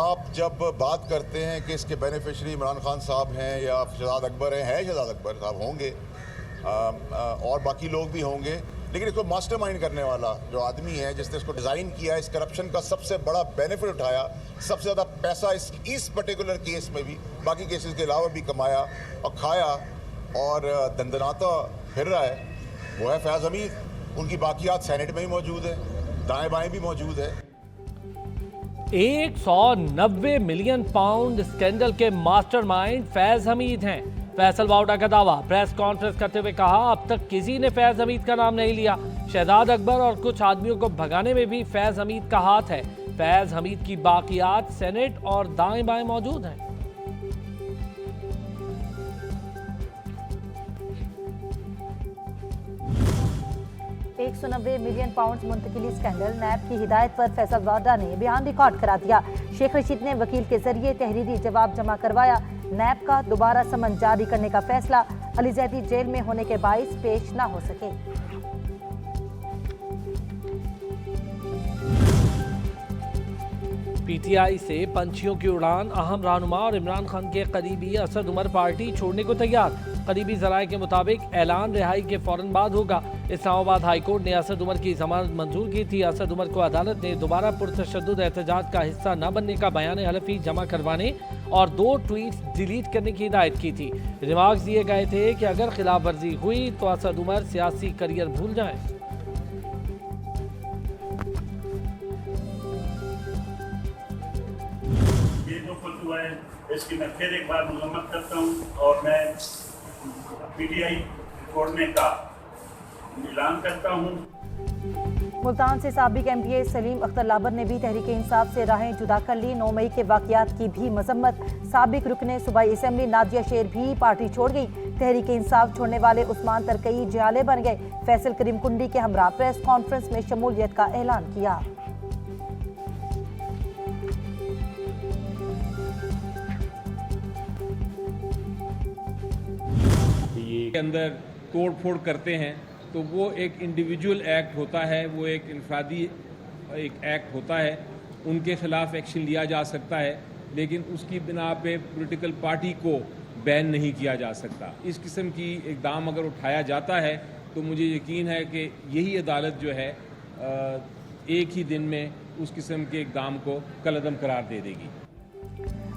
आप जब बात करते हैं कि इसके बेनिफिशरी इमरान खान साहब हैं या शहजाद अकबर हैं शहजाद अकबर साहब होंगे, और बाकी लोग भी होंगे, लेकिन इसको मास्टरमाइंड करने वाला जो आदमी है जिसने इसको डिज़ाइन किया, इस करप्शन का सबसे बड़ा बेनिफिट उठाया, सबसे ज़्यादा पैसा इस पर्टिकुलर केस में भी, बाकी केसेस के अलावा भी कमाया और खाया और दंदनाता फिर रहा है, वो है फैज़ हमीद। उनकी बाकियात सेनेट में भी मौजूद है, दाएं बाएं भी मौजूद है। 190 मिलियन पाउंड स्कैंडल के मास्टरमाइंड फैज हमीद हैं। फैसल वाउडा का दावा, प्रेस कॉन्फ्रेंस करते हुए कहा, अब तक किसी ने फैज हमीद का नाम नहीं लिया। शहजाद अकबर और कुछ आदमियों को भगाने में भी फैज हमीद का हाथ है। फैज हमीद की बाकियात सेनेट और दाएं बाएं मौजूद हैं। $190 मिलियन मुंतकिली स्कैंडल, नैब की हिदायत पर फैसल वाडा ने बयान रिकॉर्ड करा दिया। शेख रशीद ने वकील के जरिए तहरीरी जवाब जमा करवाया। नैब का दोबारा समन जारी करने का फैसला, अली जैदी जेल में होने के बाइस पेश ना हो सके। पीटीआई से पंछियों की उड़ान, अहम रहनुमा और इमरान खान के करीबी असद उमर पार्टी छोड़ने को तैयार। करीबी जराये के मुताबिक ऐलान रिहाई के फौरन बाद होगा। इस्लामाबाद हाईकोर्ट ने असद उमर की जमानत मंजूर की थी। असद उमर को अदालत ने दोबारा पुरतशद्दुद एहतजाज का हिस्सा न बनने का बयान हलफी जमा करवाने और 2 ट्वीट्स डिलीट करने की हिदायत की थी। रिमार्क्स दिए गए थे कि अगर खिलाफ वर्जी हुई तो असद उमर सियासी करियर भूल जाएं। इसकी मैं फिर एक बार मजम्मत करता हूँ और मैं पीटीआई छोड़ने का ऐलान करता हूँ। मुल्तान से साबिक एमपीए सलीम अख्तर लाबर ने भी तहरीक इंसाफ से राहें जुदा कर ली। 9 मई के वाकयात की भी मजम्मत। साबिक रुकने सूबाई असम्बली नादिया शेर भी पार्टी छोड़ गई। तहरीक इंसाफ छोड़ने वाले उस्मान तरकई जियाले बन गए। फैसल करीम कुंडी के हमरा प्रेस कॉन्फ्रेंस में शमूलियत का ऐलान किया। के अंदर तोड़ फोड़ करते हैं तो वो एक इंडिविजुअल एक्ट होता है, वो एक इनफरादी एक एक्ट होता है, उनके खिलाफ एक्शन लिया जा सकता है, लेकिन उसकी बिना पे पॉलिटिकल पार्टी को बैन नहीं किया जा सकता। इस किस्म की इकदाम अगर उठाया जाता है तो मुझे यकीन है कि यही अदालत जो है एक ही दिन में उस किस्म के इकदाम को कलअदम करार दे देगी।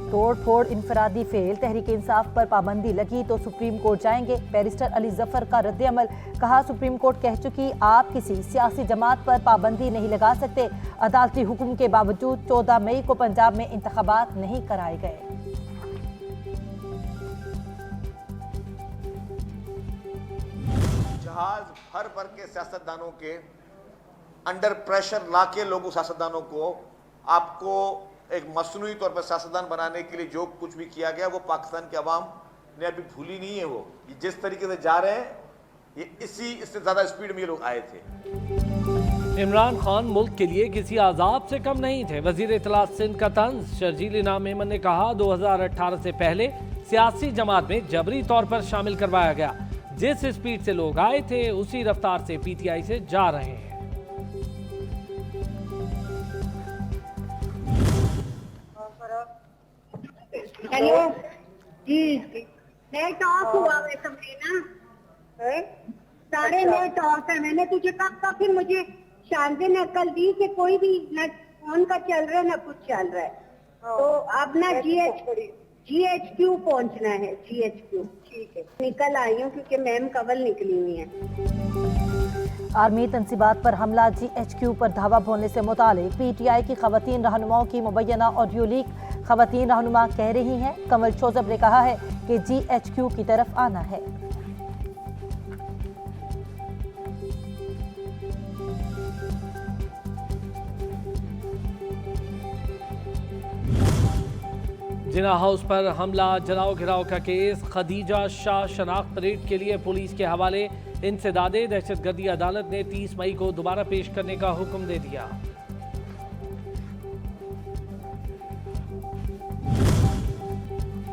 तोड़ फोड़ इनफरादी फेल, तहरीक इंसाफ पर पाबंदी लगी तो सुप्रीम कोर्ट जाएंगे। बैरिस्टर अली जफर का रद्द-ए-अमल, कहा सुप्रीम कोर्ट कह चुकी आप किसी सियासी जमात पर पाबंदी नहीं लगा सकते। अदालती हुक्म के बावजूद 14 मई को पंजाब में इंतखाबात नहीं कराए गए। जहाज भर भर के सियासतदानों के अंडर प्रेशर लाके लोगों सियासतदानों को आपको एक मसनूई तौर पर सियासतदान बनाने के लिए जो कुछ भी किया गया वो पाकिस्तान की आवाम ने अभी भूली नहीं है। वो जिस तरीके से जा रहे हैं ये इससे ज्यादा स्पीड में ये लोग आए थे। इमरान खान मुल्क के लिए किसी आजाब से कम नहीं थे। वजीर इत्तलात सिंध का तंज शर्जील इनाम मेमन ने कहा 2018 से पहले सियासी जमात में जबरी तौर पर शामिल करवाया गया। जिस स्पीड से लोग आए थे उसी रफ्तार से पीटीआई से जा रहे हैं। हेलो जी, नेट ऑफ हुआ है सबने ना, सारे नेट ऑफ है। मैंने तुझे कहा फिर मुझे शानजे ने कल दी कि कोई भी न फोन का चल रहा है ना कुछ चल रहा है, तो अब ना GHQ पहुंचना है। GHQ ठीक है, निकल आई हूँ क्योंकि मैम कवल निकली हुई है। आर्मी तंसीबात पर हमला, GHQ पर धावा बोलने से मुतालिक पीटीआई की खवातीन रहनुमाओं की मुबैना ऑडियो लीक। खवातीन रहनुमा कह रही हैं कमल शोजब ने कहा है कि GHQ की तरफ आना है। जिना हाउस पर हमला, जलाओ घिराव का केस। खदीजा शाह शनाख्त परेड के लिए पुलिस के हवाले। इंसदादे दहशतगर्दी अदालत ने 30 मई को दोबारा पेश करने का हुक्म दे दिया।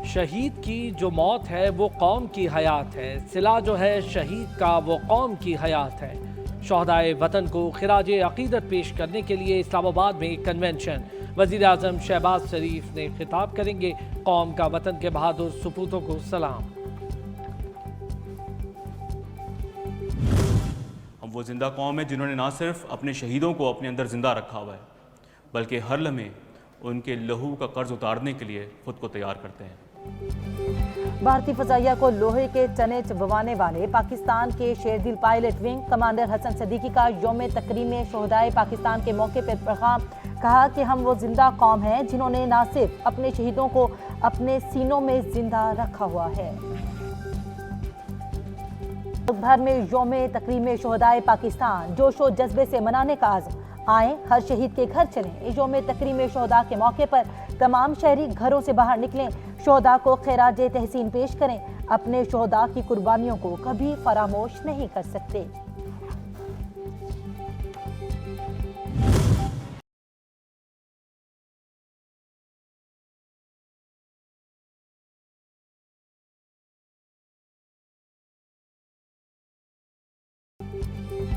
शहीद की जो मौत है वो कौम की हयात है। सिला जो है शहीद का वो कौम की हयात है। शोहदाए वतन को खिराज अकीदत पेश करने के लिए इस्लामाबाद में एक कन्वेंशन। वज़ीर आज़म शहबाज शरीफ ने खिताब करेंगे, कौम का वतन के बहादुर सपूतों को सलाम। हम वो जिंदा कौम है जिन्होंने ना सिर्फ अपने शहीदों को अपने अंदर जिंदा रखा हुआ है, बल्कि हर लम्हे उनके लहू का कर्ज उतारने के लिए खुद को तैयार करते हैं। भारतीय फजाइया को लोहे के चने चबवाने वाले पाकिस्तान के शेरदिल pilot wing commander Hasan Siddiqui का यौम तकरीम शोहदाए पाकिस्तान के मौके पर पैगाम। कहा कि हम वो जिंदा कौम हैं जिन्होंने न सिर्फ अपने शहीदों को अपने सीनों में जिंदा रखा हुआ है। मुल्क भर में यौम तकरीम शोहदाए पाकिस्तान जोश व जज्बे से मनाने का आज़म। आए हर शहीद के घर चलें। यौम तकरीम शोहदा के मौके पर तमाम शहरी घरों से बाहर निकलें, शोहदा को खैराज तहसीन पेश करें। अपने शोहदा की कुर्बानियों को कभी फरामोश नहीं कर सकते।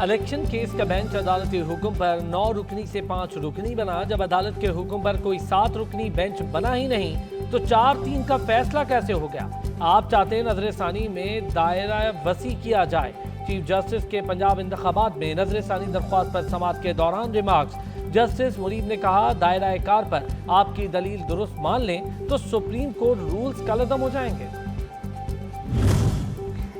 इलेक्शन केस का बेंच अदालती हुक्म पर 9 रुकनी से 5 रुकनी बना। जब अदालत के हुक्म पर कोई 7 रुकनी बेंच बना ही नहीं तो 4-3 का फैसला कैसे हो गया? आप चाहते नजरसानी में दायरा वसी किया जाए। चीफ जस्टिस के पंजाब इंतखाबात में नजरसानी दरख्वास्त पर समाअत के दौरान रिमार्क्स। जस्टिस मुनीब ने कहा, दायरा कार पर आपकी दलील दुरुस्त मान लें तो सुप्रीम कोर्ट रूल्स कलअदम हो जाएंगे।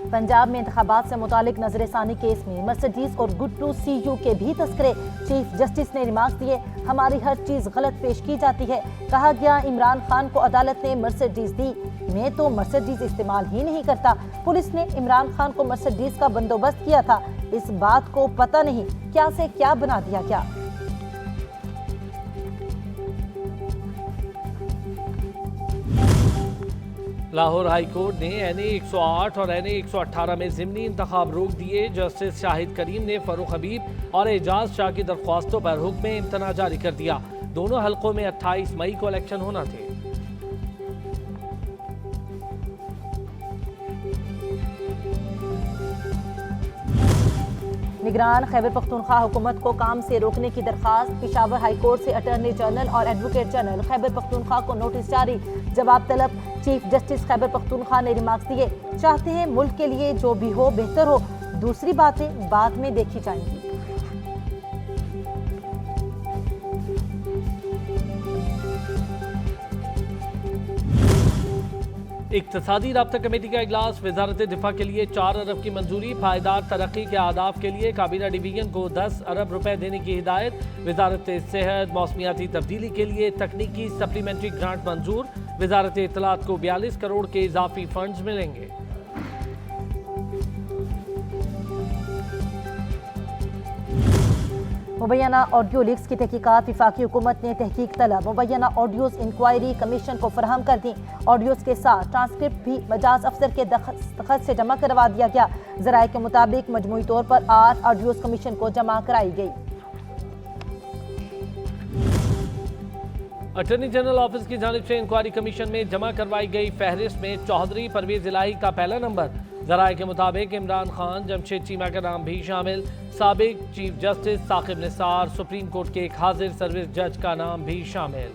पंजाब में इंतखाबात से मुतालिक नजरसानी केस में मर्सिडीज और गुड्डू CU के भी तस्करे। चीफ जस्टिस ने रिमार्क्स दिए, हमारी हर चीज गलत पेश की जाती है। कहा गया, इमरान खान को अदालत ने मर्सिडीज दी, मैं तो मर्सिडीज इस्तेमाल ही नहीं करता। पुलिस ने इमरान खान को मर्सिडीज का बंदोबस्त किया था, इस बात को पता नहीं क्या से क्या बना दिया गया। लाहौर हाई कोर्ट ने NA 108 और NA 118 में ज़िमनी इंतखाब रोक दिए। जस्टिस शाहिद करीम ने फरूख हबीब और एजाज शाह की दरख्वास्तों पर हुक्म इम्तना जारी कर दिया। दोनों हलकों में 28 मई को इलेक्शन होना थे। निगरान खैबर पख्तूनख्वा हुकूमत को काम से रोकने की दरखास्त। पेशावर हाई कोर्ट से अटॉर्नी जनरल और एडवोकेट जनरल खैबर पख्तूनख्वा को नोटिस जारी। जवाब तलब। चीफ जस्टिस खैबर पख्तूनख्वा ने रिमार्क्स दिए, चाहते हैं मुल्क के लिए जो भी हो बेहतर हो, दूसरी बातें बाद में देखी जाएंगी। इक्तसादी राब्ता कमेटी का इजलास। वजारत दिफा के लिए 4 अरब की मंजूरी। पायदार तरक्की के आदाफ के लिए काबीना डिवीजन को 10 अरब रुपए देने की हिदायत। वजारत सेहत मौसमियाती तब्दीली के लिए तकनीकी सप्लीमेंट्री ग्रांट मंजूर। वजारत इत्तलात को 42 करोड़ के इजाफी फंड्स मिलेंगे। मुबैना ऑडियो लीक्स की तहकीकात। वफाकी हुकूमत ने तहकीक तलब मुबैना ऑडियोज इंक्वायरी कमीशन को फराहम कर दी। ऑडियोज के साथ ट्रांसक्रिप्ट भी मजाज अफसर के दस्तखत से जमा करवा दिया गया। ज़राए के मुताबिक मजमूई तौर पर 8 ऑडियोज कमीशन को जमा कराई गई। अटॉर्नी जनरल ऑफिस की जानिब से इंक्वायरी कमीशन में जमा करवाई गई फहरिस्त में चौधरी परवेज इलाही का पहला नंबर। ज़राए के मुताबिक इमरान खान, जमशेद चीमा का नाम भी शामिल। साबिक chief justice Saqib Nisar, supreme court के एक हाजिर सर्विस जज का नाम भी शामिल।